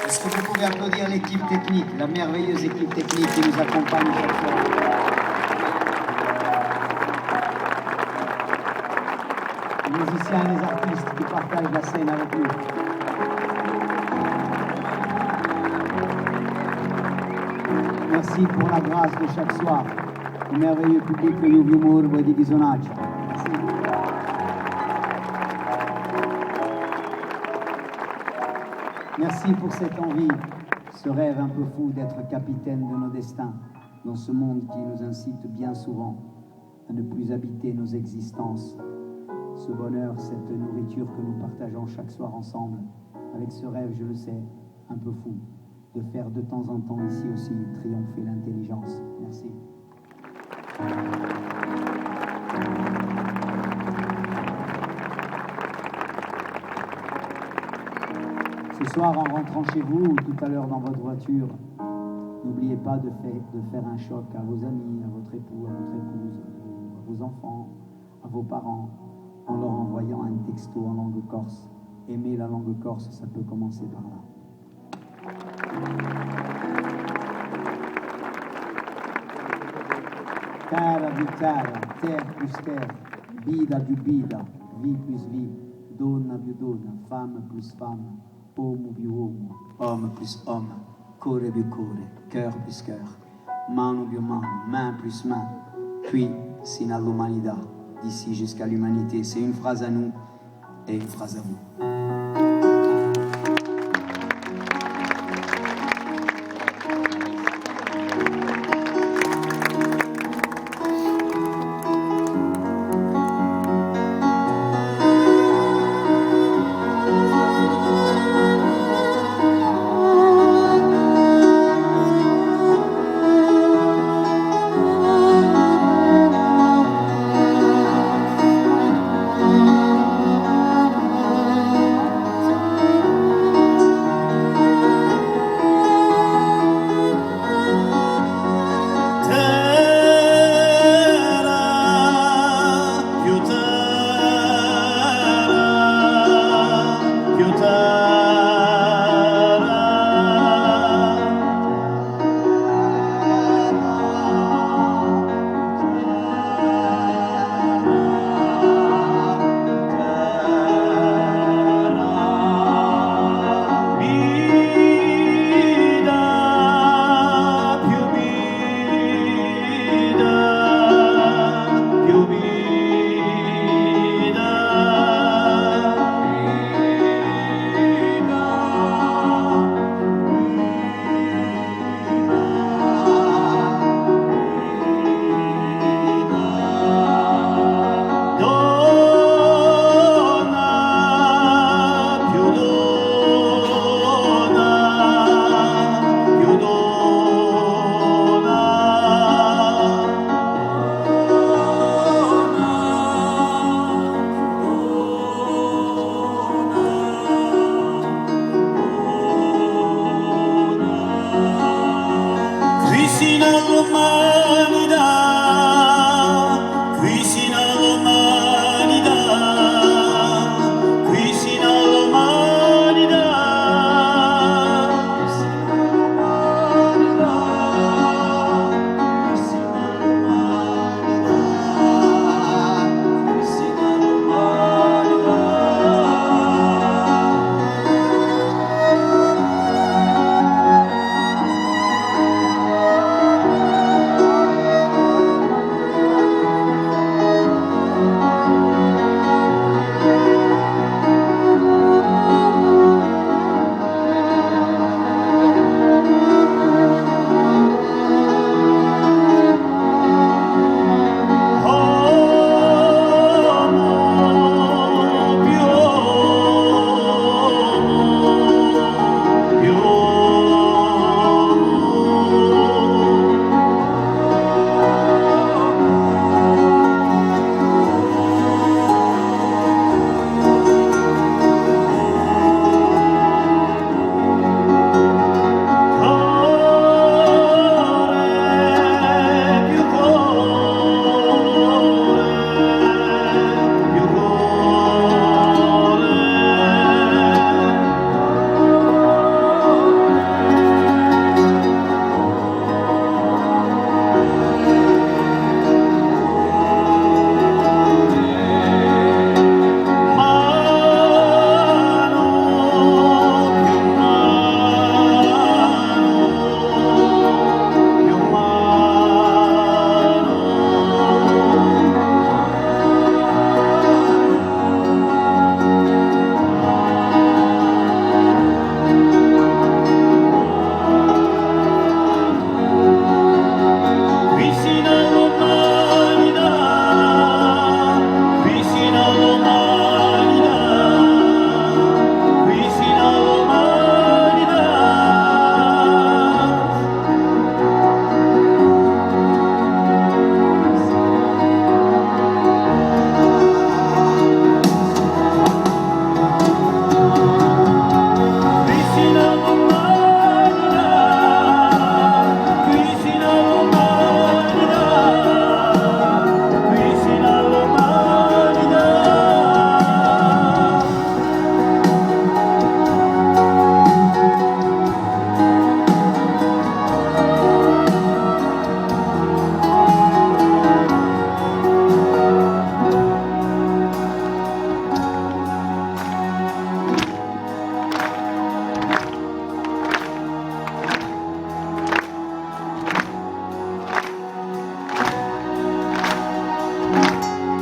Est-ce que vous pouvez applaudir l'équipe technique, la merveilleuse équipe technique qui nous accompagne chaque fois? Les musiciens et les artistes qui partagent la scène avec nous. Merci pour la grâce de chaque soir. Le merveilleux public que nous vivons de Ghisonaccia. Merci pour cette envie, ce rêve un peu fou d'être capitaine de nos destins dans ce monde qui nous incite bien souvent à ne plus habiter nos existences. Ce bonheur, cette nourriture que nous partageons chaque soir ensemble, avec ce rêve, je le sais, un peu fou, de faire de temps en temps ici aussi triompher l'intelligence. Merci. Ce soir, en rentrant chez vous ou tout à l'heure dans votre voiture, n'oubliez pas de faire un choc à vos amis, à votre époux, à votre épouse, à vos enfants, à vos parents, en leur envoyant un texto en langue corse. Aimer la langue corse, ça peut commencer par là. Terra più terra, terra più terra, vida più vida, vie plus vie, donna più donna, femme plus femme, uomo più uomo, homme plus homme, cuore più cuore, cœur plus cœur, mano più mano, main plus main, Qui Sin A l'humanità, d'ici jusqu'à l'humanité. C'est une phrase à nous et une phrase à vous. Qui Sin A